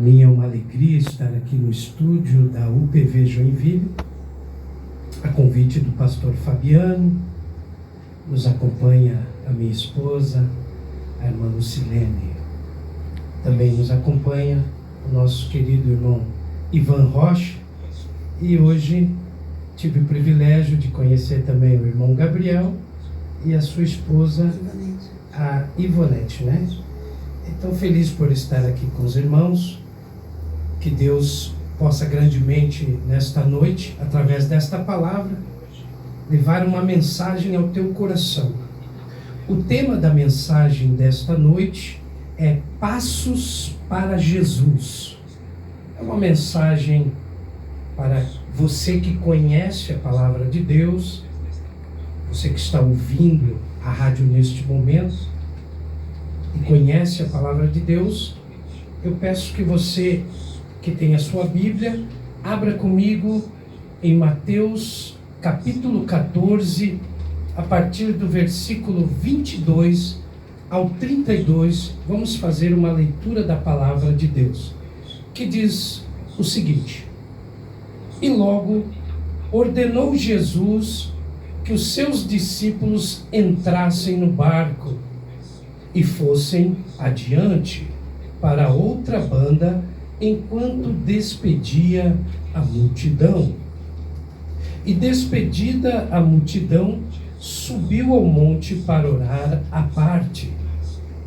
Minha é uma alegria estar aqui no estúdio da UPV Joinville, a convite do pastor Fabiano. Nos acompanha a minha esposa, a irmã Lucilene. Também nos acompanha o nosso querido irmão Ivan Rocha. E hoje tive o privilégio de conhecer também o irmão Gabriel e a sua esposa, a Ivonete, né? Então, feliz por estar aqui com os irmãos. Que Deus possa grandemente, nesta noite, através desta palavra, levar uma mensagem ao teu coração. O tema da mensagem desta noite é Passos para Jesus. É uma mensagem para você que conhece a palavra de Deus, você que está ouvindo a rádio neste momento e conhece a palavra de Deus. Eu peço que você que tem a sua Bíblia, abra comigo em Mateus capítulo 14, a partir do versículo 22 ao 32, vamos fazer uma leitura da palavra de Deus, que diz o seguinte: E logo ordenou Jesus que os seus discípulos entrassem no barco e fossem adiante para outra banda, enquanto despedia a multidão. E despedida a multidão, subiu ao monte para orar à parte.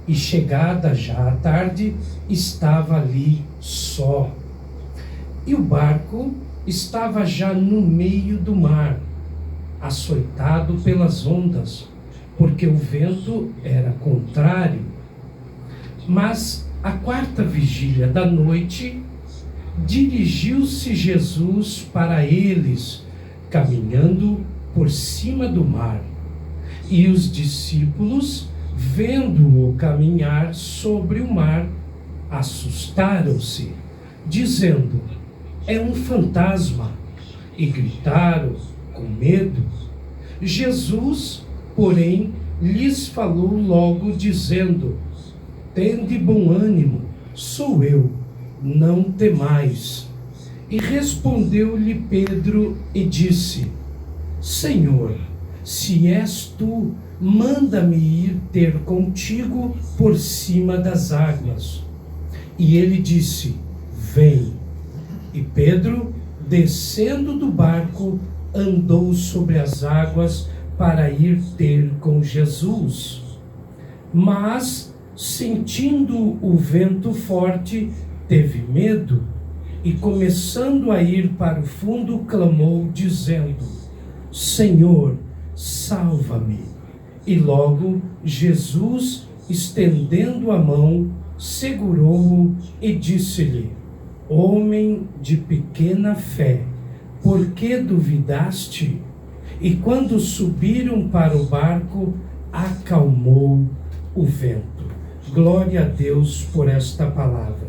E chegada já a tarde, estava ali só. E o barco estava já no meio do mar, açoitado pelas ondas, porque o vento era contrário. Mas à quarta vigília da noite, dirigiu-se Jesus para eles, caminhando por cima do mar. E os discípulos, vendo-o caminhar sobre o mar, assustaram-se, dizendo: É um fantasma, e gritaram com medo. Jesus, porém, lhes falou logo, dizendo: Tende bom ânimo, sou eu, não temais. E respondeu-lhe Pedro e disse: Senhor, se és tu, manda-me ir ter contigo por cima das águas. E ele disse: Vem. E Pedro, descendo do barco, andou sobre as águas para ir ter com Jesus. Mas, sentindo o vento forte, teve medo e, começando a ir para o fundo, clamou, dizendo: Senhor, salva-me. E logo Jesus, estendendo a mão, segurou-o e disse-lhe: Homem de pequena fé, por que duvidaste? E quando subiram para o barco, acalmou o vento. Glória a Deus por esta palavra.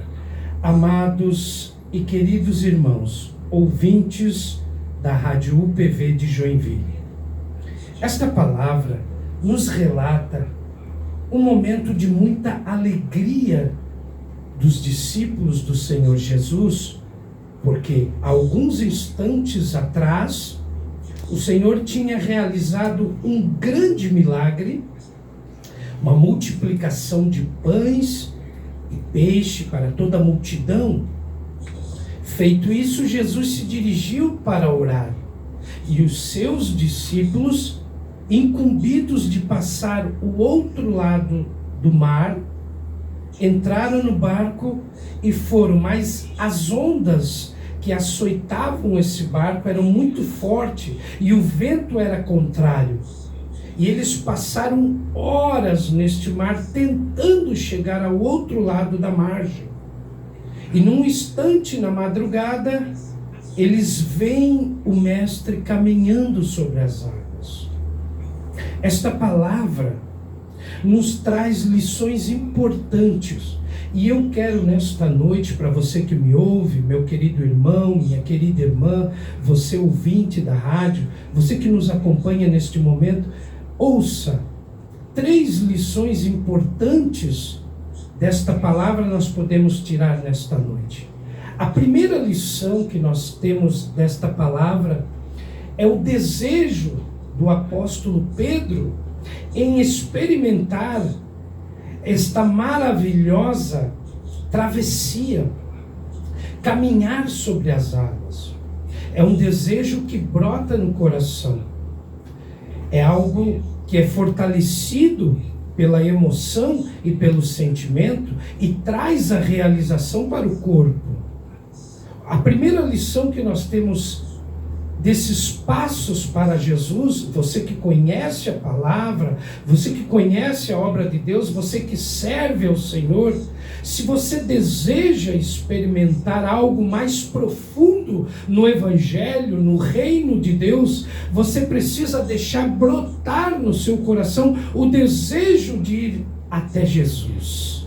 Amados e queridos irmãos, ouvintes da Rádio UPV de Joinville, esta palavra nos relata um momento de muita alegria dos discípulos do Senhor Jesus, porque alguns instantes atrás o Senhor tinha realizado um grande milagre, uma multiplicação de pães e peixe para toda a multidão. Feito isso, Jesus se dirigiu para orar. E os seus discípulos, incumbidos de passar o outro lado do mar, entraram no barco e foram, mas as ondas que açoitavam esse barco eram muito fortes e o vento era contrário. E eles passaram horas neste mar tentando chegar ao outro lado da margem. E num instante, na madrugada, eles veem o Mestre caminhando sobre as águas. Esta palavra nos traz lições importantes. E eu quero nesta noite, para você que me ouve, meu querido irmão, minha querida irmã, você ouvinte da rádio, você que nos acompanha neste momento, ouça 3 lições importantes desta palavra nós podemos tirar nesta noite? A primeira lição que nós temos desta palavra é o desejo do apóstolo Pedro em experimentar esta maravilhosa travessia, caminhar sobre as águas. É um desejo que brota no coração. É algo que é fortalecido pela emoção e pelo sentimento e traz a realização para o corpo. A primeira lição que nós temos desses passos para Jesus, você que conhece a palavra, você que conhece a obra de Deus, você que serve ao Senhor, se você deseja experimentar algo mais profundo no Evangelho, no reino de Deus, você precisa deixar brotar no seu coração o desejo de ir até Jesus.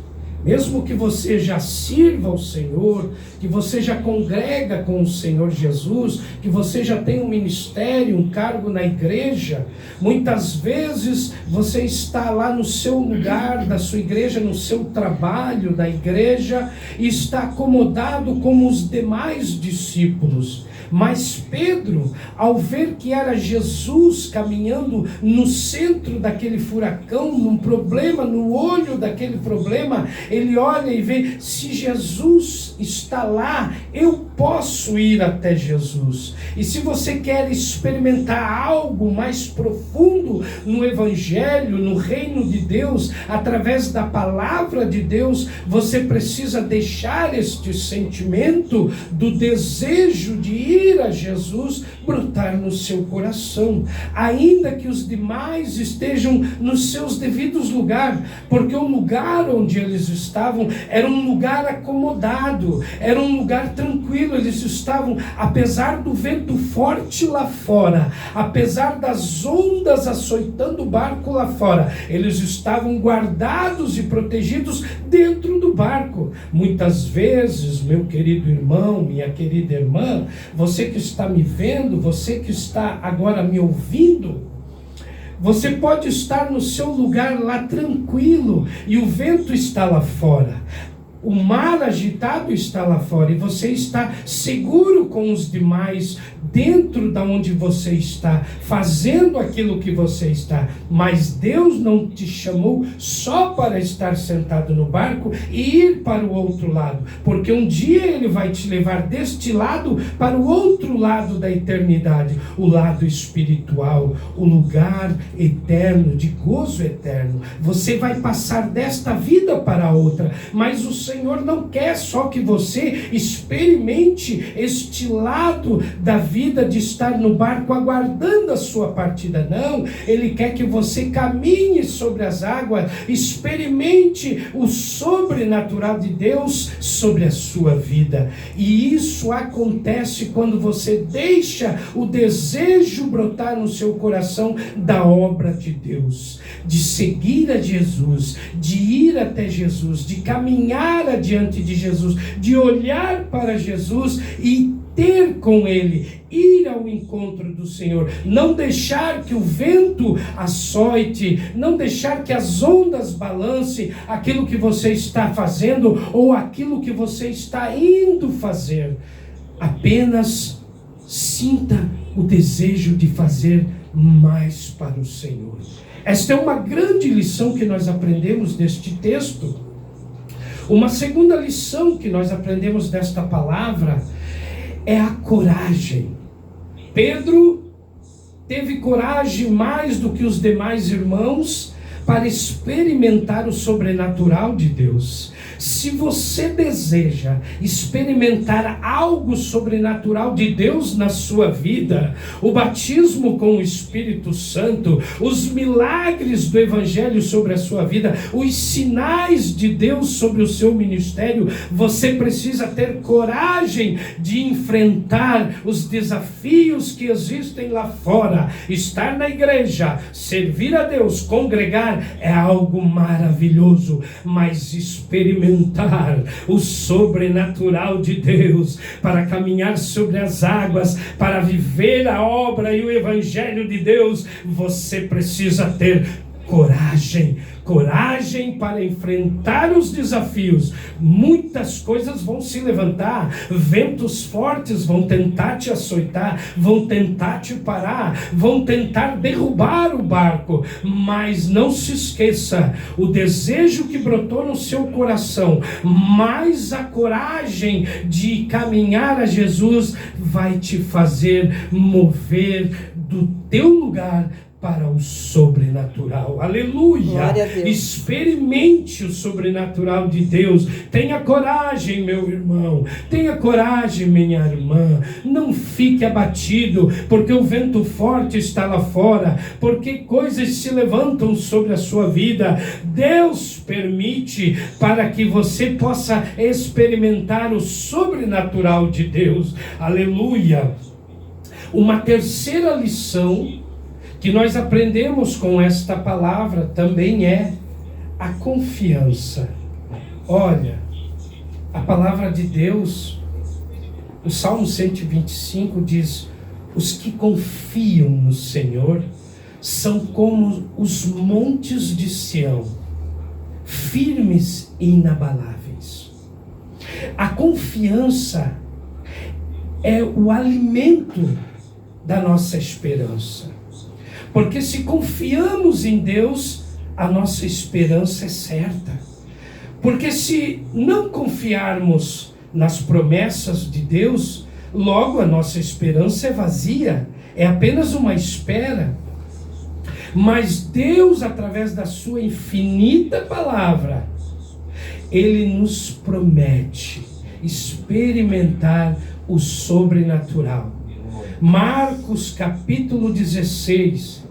Mesmo que você já sirva ao Senhor, que você já congrega com o Senhor Jesus, que você já tem um ministério, um cargo na igreja, muitas vezes você está lá no seu lugar da sua igreja, no seu trabalho da igreja, e está acomodado como os demais discípulos. Mas Pedro, ao ver que era Jesus caminhando no centro daquele furacão, num problema, no olho daquele problema, ele olha e vê, se Jesus está lá, eu posso ir até Jesus. E se você quer experimentar algo mais profundo no Evangelho, no reino de Deus, através da palavra de Deus, você precisa deixar este sentimento do desejo de ir a Jesus brotar no seu coração, ainda que os demais estejam nos seus devidos lugares, porque o lugar onde eles estavam era um lugar acomodado, era um lugar tranquilo. Eles estavam, apesar do vento forte lá fora, apesar das ondas açoitando o barco lá fora, eles estavam guardados e protegidos dentro do barco. Muitas vezes, meu querido irmão, minha querida irmã, você que está me vendo, você que está agora me ouvindo, você pode estar no seu lugar lá tranquilo e o vento está lá fora, o mar agitado está lá fora e você está seguro com os demais dentro da onde você está, fazendo aquilo que você está. Mas Deus não te chamou só para estar sentado no barco e ir para o outro lado, porque um dia Ele vai te levar deste lado para o outro lado da eternidade, o lado espiritual, o lugar eterno, de gozo eterno. Você vai passar desta vida para a outra, mas o Senhor não quer só que você experimente este lado da vida de estar no barco aguardando a sua partida. Não, Ele quer que você caminhe sobre as águas, experimente o sobrenatural de Deus sobre a sua vida. E isso acontece quando você deixa o desejo brotar no seu coração da obra de Deus, de seguir a Jesus, de ir até Jesus, de caminhar adiante de Jesus, de olhar para Jesus e ter com Ele, ir ao encontro do Senhor, não deixar que o vento açoite, não deixar que as ondas balancem aquilo que você está fazendo ou aquilo que você está indo fazer. Apenas sinta o desejo de fazer mais para o Senhor. Esta é uma grande lição que nós aprendemos deste texto. Uma segunda lição que nós aprendemos desta palavra é a coragem. Pedro teve coragem mais do que os demais irmãos para experimentar o sobrenatural de Deus. Se você deseja experimentar algo sobrenatural de Deus na sua vida, o batismo com o Espírito Santo, os milagres do Evangelho sobre a sua vida, os sinais de Deus sobre o seu ministério, você precisa ter coragem de enfrentar os desafios que existem lá fora. Estar na igreja, servir a Deus, congregar é algo maravilhoso, mas experimentar o sobrenatural de Deus, para caminhar sobre as águas, para viver a obra e o Evangelho de Deus, você precisa ter coragem. coragem para enfrentar os desafios. Muitas coisas vão se levantar, ventos fortes vão tentar te açoitar, vão tentar te parar, vão tentar derrubar o barco, mas não se esqueça, o desejo que brotou no seu coração, mais a coragem de caminhar a Jesus, vai te fazer mover do teu lugar para o sobrenatural. Aleluia! Glória a Deus. Experimente o sobrenatural de Deus. Tenha coragem, meu irmão. Tenha coragem, minha irmã. Não fique abatido, porque o vento forte está lá fora, porque coisas se levantam sobre a sua vida. Deus permite para que você possa experimentar o sobrenatural de Deus. Aleluia! Uma terceira lição que nós aprendemos com esta palavra também é a confiança. Olha, a palavra de Deus, o Salmo 125 diz: os que confiam no Senhor são como os montes de Sião, firmes e inabaláveis. A confiança é o alimento da nossa esperança. Porque se confiamos em Deus, a nossa esperança é certa. Porque se não confiarmos nas promessas de Deus, logo a nossa esperança é vazia, é apenas uma espera. Mas Deus, através da sua infinita palavra, Ele nos promete experimentar o sobrenatural. Marcos capítulo 16,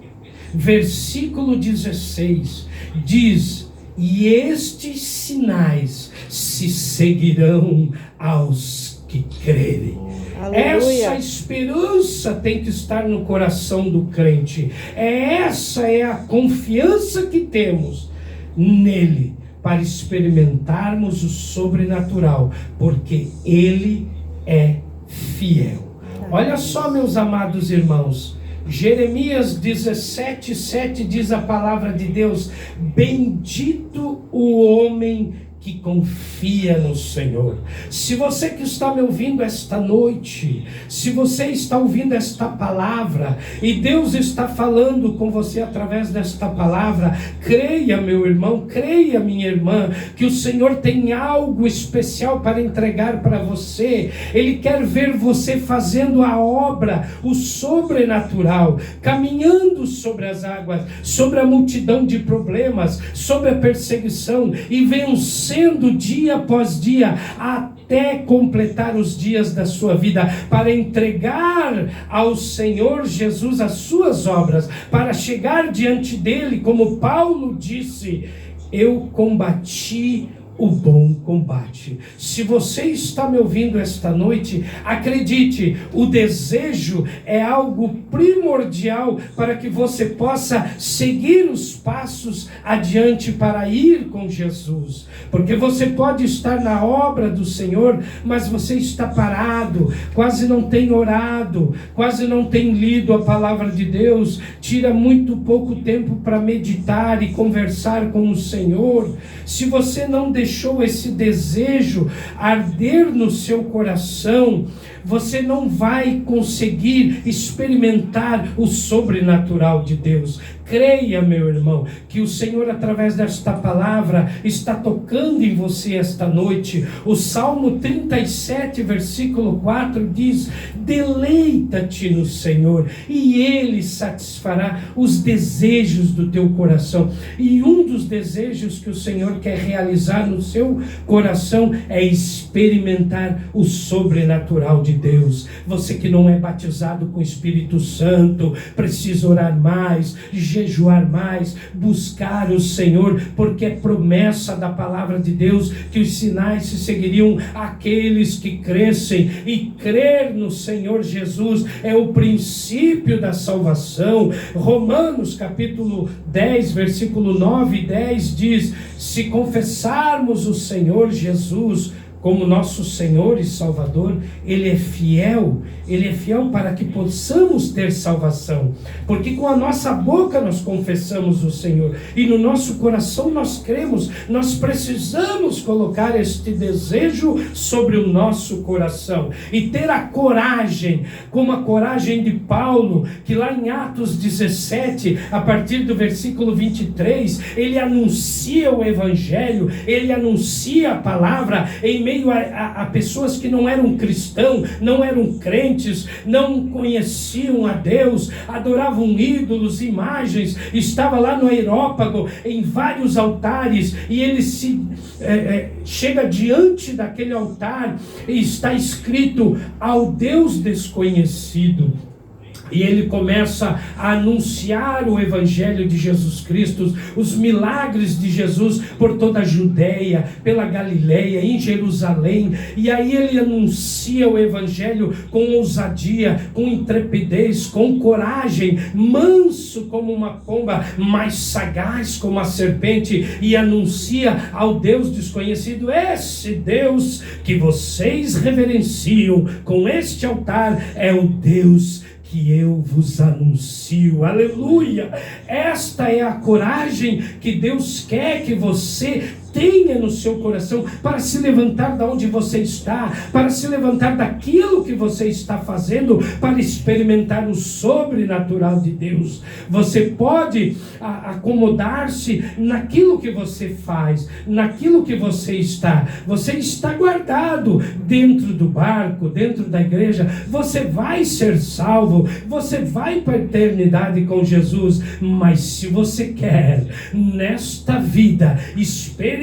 versículo 16, diz: e estes sinais se seguirão aos que crerem. Aleluia. Essa esperança tem que estar no coração do crente. Essa é a confiança que temos nele, para experimentarmos o sobrenatural, porque Ele é fiel. Olha só, meus amados irmãos, Jeremias 17:7 diz a palavra de Deus: bendito o homem que confia no Senhor. Se você que está me ouvindo esta noite, se você está ouvindo esta palavra, e Deus está falando com você através desta palavra, creia, meu irmão, creia, minha irmã, que o Senhor tem algo especial para entregar para você. Ele quer ver você fazendo a obra, o sobrenatural, caminhando sobre as águas, sobre a multidão de problemas, sobre a perseguição, e vencendo dia após dia, até completar os dias da sua vida, para entregar ao Senhor Jesus as suas obras, para chegar diante dele, como Paulo disse: eu combati o bom combate. Se você está me ouvindo esta noite, acredite, o desejo é algo primordial para que você possa seguir os passos adiante para ir com Jesus. Porque você pode estar na obra do Senhor, mas você está parado, quase não tem orado, quase não tem lido a palavra de Deus, tira muito pouco tempo para meditar e conversar com o Senhor. Se você não deixou esse desejo arder no seu coração, você não vai conseguir experimentar o sobrenatural de Deus. Creia, meu irmão, que o Senhor, através desta palavra, está tocando em você esta noite. O Salmo 37, versículo 4 diz: deleita-te no Senhor, e Ele satisfará os desejos do teu coração. E um dos desejos que o Senhor quer realizar no seu coração é experimentar o sobrenatural de Deus. Você que não é batizado com o Espírito Santo, precisa orar mais, jejuar mais, buscar o Senhor, porque é promessa da palavra de Deus que os sinais se seguiriam àqueles que crescem, e crer no Senhor Jesus é o princípio da salvação. Romanos capítulo 10, versículo 9 e 10 diz: se confessarmos o Senhor Jesus como nosso Senhor e Salvador, Ele é fiel para que possamos ter salvação, porque com a nossa boca nós confessamos o Senhor, e no nosso coração nós cremos. Nós precisamos colocar este desejo sobre o nosso coração, e ter a coragem, como a coragem de Paulo, que lá em Atos 17, a partir do versículo 23, ele anuncia o Evangelho, ele anuncia a palavra, em meio a pessoas que não eram cristãos, não eram crentes, não conheciam a Deus, adoravam ídolos, imagens. Estava lá no Areópago, em vários altares, e ele chega diante daquele altar, e está escrito: ao Deus desconhecido. E ele começa a anunciar o Evangelho de Jesus Cristo, os milagres de Jesus por toda a Judéia, pela Galileia, em Jerusalém. E aí ele anuncia o Evangelho com ousadia, com intrepidez, com coragem, manso como uma pomba, mas sagaz como a serpente, e anuncia ao Deus desconhecido: esse Deus que vocês reverenciam com este altar é o Deus que eu vos anuncio. Aleluia! Esta é a coragem que Deus quer que você tenha no seu coração, para se levantar da onde você está, para se levantar daquilo que você está fazendo, para experimentar o sobrenatural de Deus. Você pode acomodar-se naquilo que você faz, naquilo que você está. Você está guardado dentro do barco, dentro da igreja. Você vai ser salvo, você vai para a eternidade com Jesus. Mas se você quer nesta vida experimentar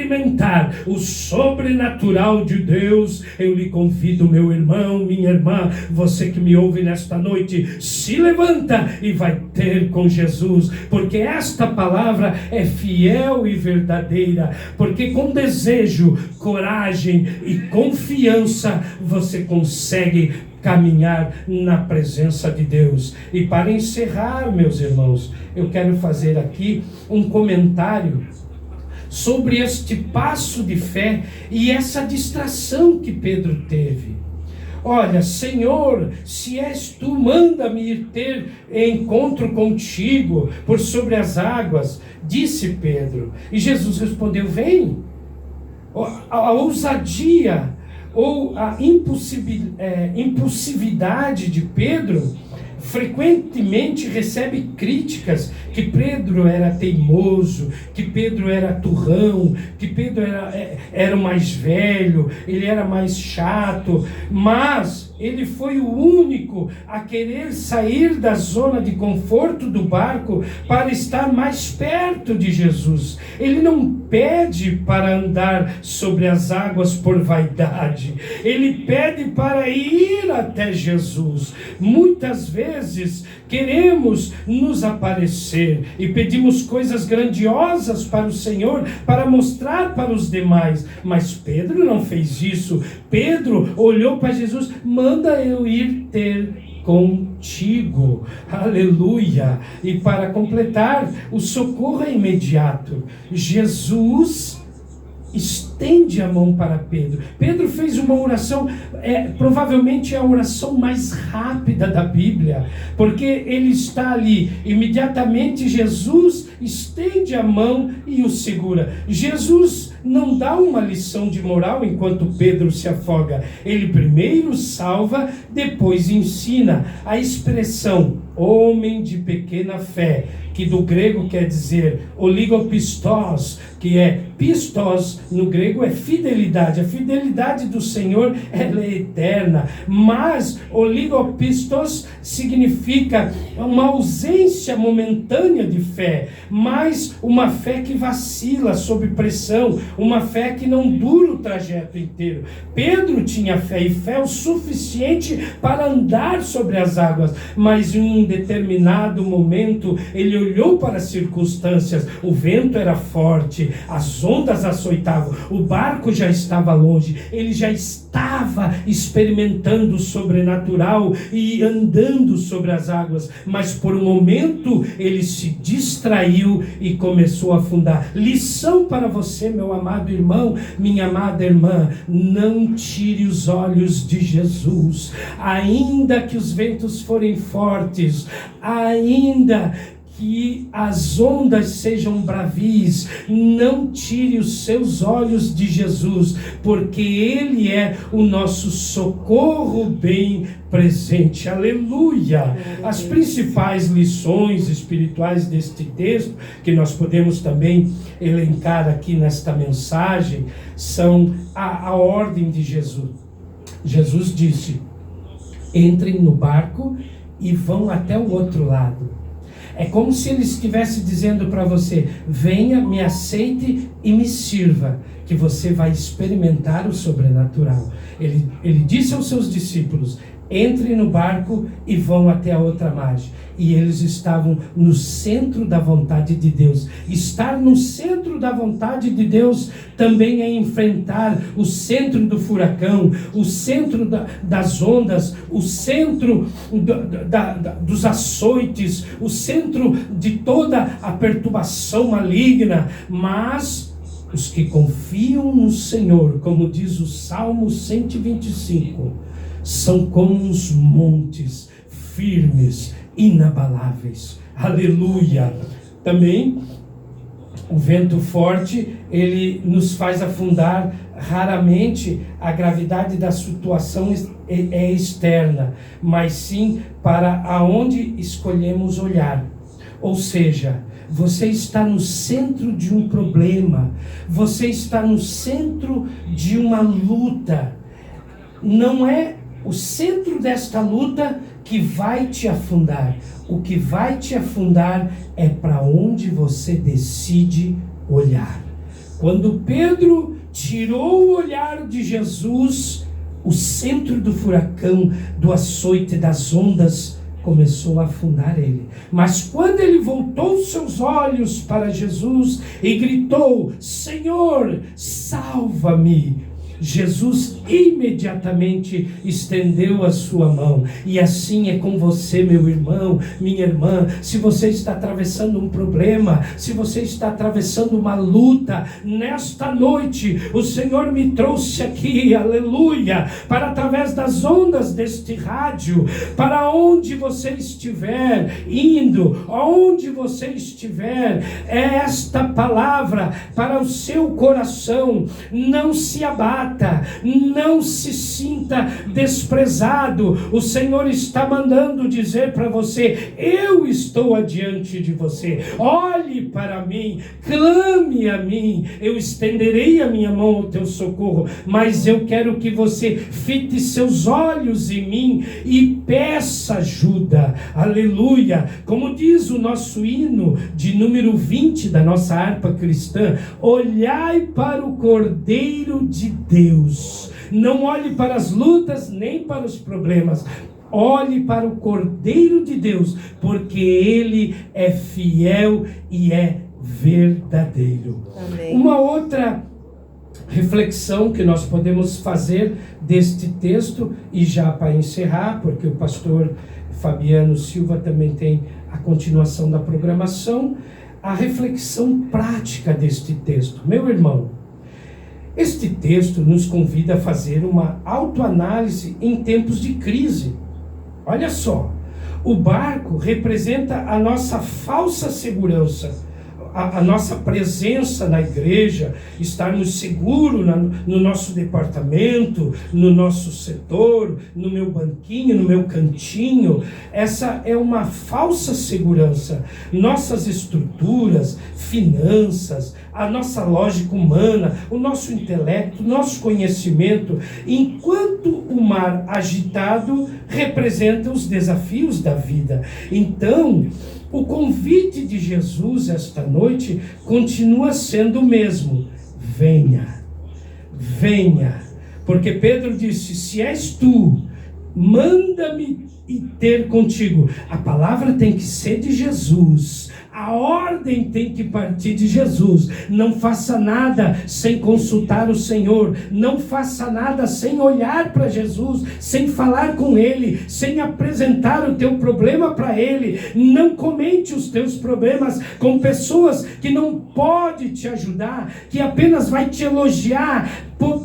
o sobrenatural de Deus, eu lhe convido, meu irmão, minha irmã, você que me ouve nesta noite, se levanta e vai ter com Jesus, porque esta palavra é fiel e verdadeira, porque com desejo, coragem e confiança você consegue caminhar na presença de Deus. E para encerrar, meus irmãos, eu quero fazer aqui um comentário sobre este passo de fé e essa distração que Pedro teve. Olha, Senhor, se és tu, manda-me ir ter encontro contigo por sobre as águas, disse Pedro. E Jesus respondeu: vem. A ousadia ou a impulsividade de Pedro frequentemente recebe críticas, que Pedro era teimoso, que Pedro era turrão, que Pedro era o mais velho, ele era mais chato, mas ele foi o único a querer sair da zona de conforto do barco para estar mais perto de Jesus. Ele não pede para andar sobre as águas por vaidade, ele pede para ir até Jesus. Muitas vezes queremos nos aparecer e pedimos coisas grandiosas para o Senhor, para mostrar para os demais, mas Pedro não fez isso. Pedro olhou para Jesus: manda eu ir ter contigo. Aleluia! E para completar, o socorro é imediato. Jesus estende a mão para Pedro. Pedro fez uma oração, provavelmente é a oração mais rápida da Bíblia, porque ele está ali, imediatamente Jesus estende a mão e o segura. Jesus não dá uma lição de moral enquanto Pedro se afoga. Ele primeiro salva, depois ensina. A expressão homem de pequena fé, que do grego quer dizer oligopistos, que é pistos, no grego é fidelidade. A fidelidade do Senhor, ela é eterna, mas oligopistos significa uma ausência momentânea de fé, mas uma fé que vacila sob pressão, uma fé que não dura o trajeto inteiro. Pedro tinha fé, e fé o suficiente para andar sobre as águas, mas em um determinado momento ele olhou para as circunstâncias. O vento era forte, as ondas açoitavam, o barco já estava longe, ele já estava experimentando o sobrenatural e andando sobre as águas, mas por um momento ele se distraiu e começou a afundar. Lição para você, meu amado irmão, minha amada irmã: não tire os olhos de Jesus, ainda que os ventos forem fortes, ainda que as ondas sejam bravias, não tire os seus olhos de Jesus, porque Ele é o nosso socorro bem presente. Aleluia! As principais lições espirituais deste texto, que nós podemos também elencar aqui nesta mensagem, são a ordem de Jesus. Jesus disse: entrem no barco e vão até o outro lado. É como se ele estivesse dizendo para você: venha, me aceite e me sirva, que você vai experimentar o sobrenatural. Ele disse aos seus discípulos: entrem no barco e vão até a outra margem. E eles estavam no centro da vontade de Deus. Estar no centro da vontade de Deus também é enfrentar o centro do furacão, o centro das ondas, o centro dos açoites, o centro de toda a perturbação maligna. Mas os que confiam no Senhor, como diz o Salmo 125, são como os montes firmes, inabaláveis. Aleluia! Também o vento forte, ele nos faz afundar. Raramente a gravidade da situação é externa, mas sim para aonde escolhemos olhar. Ou seja, você está no centro de um problema, você está no centro de uma luta. Não é o centro desta luta que vai te afundar. O que vai te afundar é para onde você decide olhar. Quando Pedro tirou o olhar de Jesus, o centro do furacão, do açoite, das ondas, começou a afundar ele. Mas quando ele voltou seus olhos para Jesus e gritou: Senhor, salva-me, Jesus imediatamente estendeu a sua mão. E assim é com você, meu irmão, minha irmã. Se você está atravessando um problema, se você está atravessando uma luta, nesta noite o Senhor me trouxe aqui, aleluia, para através das ondas deste rádio, para onde você estiver indo, aonde você estiver, esta palavra para o seu coração. Não se abata, não se sinta desprezado. O Senhor está mandando dizer para você: eu estou adiante de você, olhe para mim, clame a mim, eu estenderei a minha mão ao teu socorro. Mas eu quero que você fite seus olhos em mim e peça ajuda. Aleluia! Como diz o nosso hino de número 20 da nossa harpa cristã: olhai para o Cordeiro de Deus. Não olhe para as lutas nem para os problemas. Olhe para o Cordeiro de Deus, porque Ele é fiel e é verdadeiro. Amém. Uma outra reflexão que nós podemos fazer deste texto, e já para encerrar, porque o pastor Fabiano Silva também tem a continuação da programação, a reflexão prática deste texto. Meu irmão, este texto nos convida a fazer uma autoanálise em tempos de crise. Olha só, o barco representa a nossa falsa segurança, a nossa presença na igreja, estarmos seguros no nosso departamento, no nosso setor, no meu banquinho, no meu cantinho. Essa é uma falsa segurança. Nossas estruturas, finanças, a nossa lógica humana, o nosso intelecto, o nosso conhecimento, enquanto o mar agitado representa os desafios da vida. Então, o convite de Jesus esta noite continua sendo o mesmo: venha, venha, porque Pedro disse: se és tu, manda-me e ter contigo. A palavra tem que ser de Jesus, A ordem tem que partir de Jesus. Não faça nada sem consultar o Senhor. Não faça nada sem olhar para Jesus, sem falar com Ele, sem apresentar o teu problema para Ele. Não comente os teus problemas com pessoas que não podem te ajudar, que apenas vai te elogiar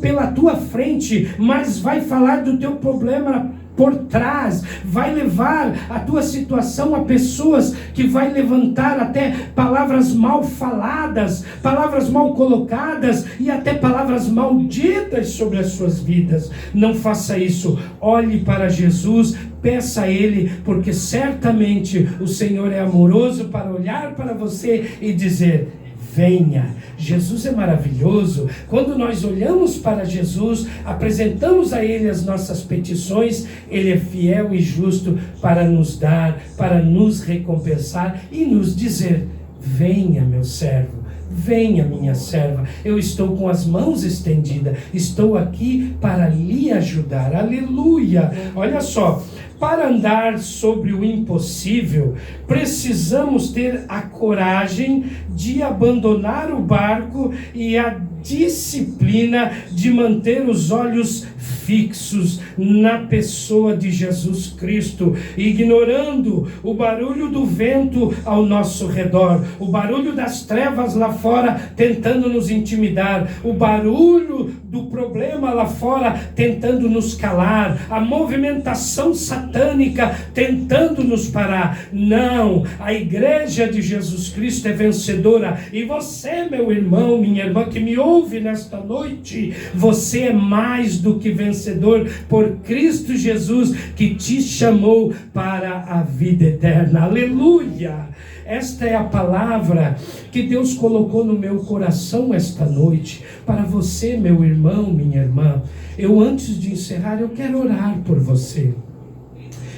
pela tua frente, mas vai falar do teu problema por trás, vai levar a tua situação a pessoas que vai levantar até palavras mal faladas, palavras mal colocadas e até palavras malditas sobre as suas vidas. Não faça isso. Olhe para Jesus, peça a Ele, porque certamente o Senhor é amoroso para olhar para você e dizer: venha. Jesus é maravilhoso. Quando nós olhamos para Jesus, apresentamos a Ele as nossas petições, Ele é fiel e justo para nos dar, para nos recompensar e nos dizer: venha, meu servo, venha, minha serva, eu estou com as mãos estendidas, estou aqui para lhe ajudar. Aleluia! Olha só, para andar sobre o impossível, precisamos ter a coragem de abandonar o barco e a disciplina de manter os olhos fixos na pessoa de Jesus Cristo, ignorando o barulho do vento ao nosso redor, o barulho das trevas lá fora tentando nos intimidar, o barulho do problema lá fora tentando nos calar, a movimentação satânica tentando nos parar. Não, a igreja de Jesus Cristo é vencedora, e você, meu irmão, minha irmã que me ouve nesta noite, você é mais do que vencedor por Cristo Jesus, que te chamou para a vida eterna. Aleluia! Esta é a palavra que Deus colocou no meu coração esta noite, para você, meu irmão, minha irmã. Antes de encerrar, eu quero orar por você.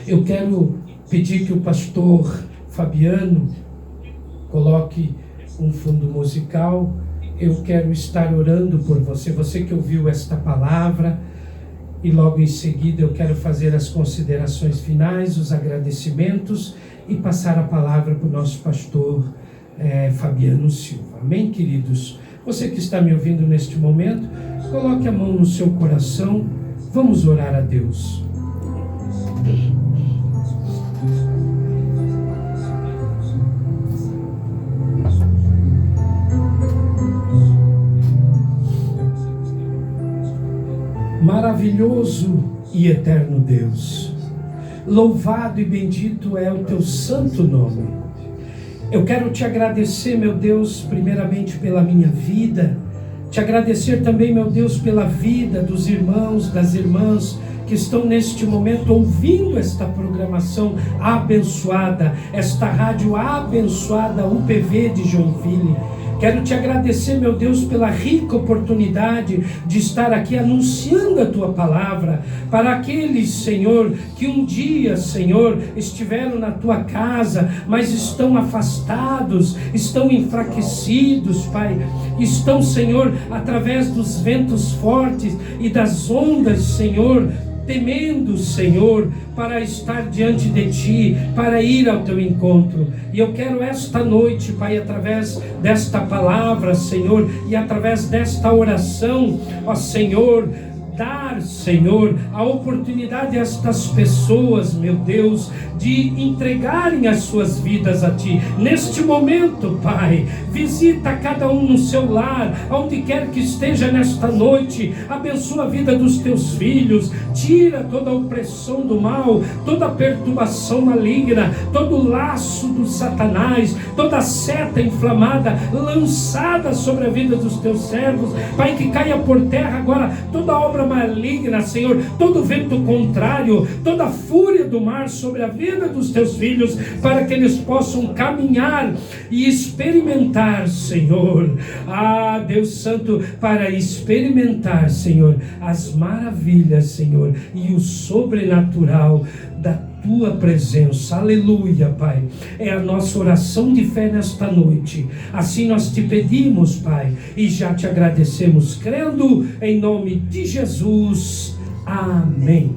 Eu quero pedir que o pastor Fabiano coloque um fundo musical. Eu quero estar orando por você, você que ouviu esta palavra, e logo em seguida eu quero fazer as considerações finais, os agradecimentos e passar a palavra para o nosso pastor Fabiano Silva. Amém, queridos? Você que está me ouvindo neste momento, coloque a mão no seu coração, vamos orar a Deus. Maravilhoso e eterno Deus, louvado e bendito é o teu santo nome. Eu quero te agradecer, meu Deus, primeiramente pela minha vida, te agradecer também, meu Deus, pela vida dos irmãos, das irmãs que estão neste momento ouvindo esta programação abençoada, esta rádio abençoada UPV de Joinville. Quero te agradecer, meu Deus, pela rica oportunidade de estar aqui anunciando a tua palavra para aqueles, Senhor, que um dia, Senhor, estiveram na tua casa, mas estão afastados, estão enfraquecidos, Pai. Estão, Senhor, através dos ventos fortes e das ondas, Senhor, temendo, Senhor, para estar diante de Ti, para ir ao Teu encontro. E eu quero esta noite, Pai, através desta palavra, Senhor, e através desta oração, ó Senhor, dar, Senhor, a oportunidade a estas pessoas, meu Deus, de entregarem as suas vidas a Ti. Neste momento, Pai, visita cada um no seu lar, onde quer que esteja nesta noite, abençoa a vida dos Teus filhos, tira toda a opressão do mal, toda a perturbação maligna, todo o laço do Satanás, toda a seta inflamada, lançada sobre a vida dos Teus servos, Pai, que caia por terra agora toda obra maligna, Senhor, todo vento contrário, toda fúria do mar sobre a vida dos Teus filhos, para que eles possam caminhar e experimentar, Senhor, Deus Santo, para experimentar, Senhor, as maravilhas, Senhor, e o sobrenatural da Tua presença. Aleluia, Pai. É a nossa oração de fé nesta noite. Assim nós te pedimos, Pai, e já te agradecemos, crendo em nome de Jesus. Amém.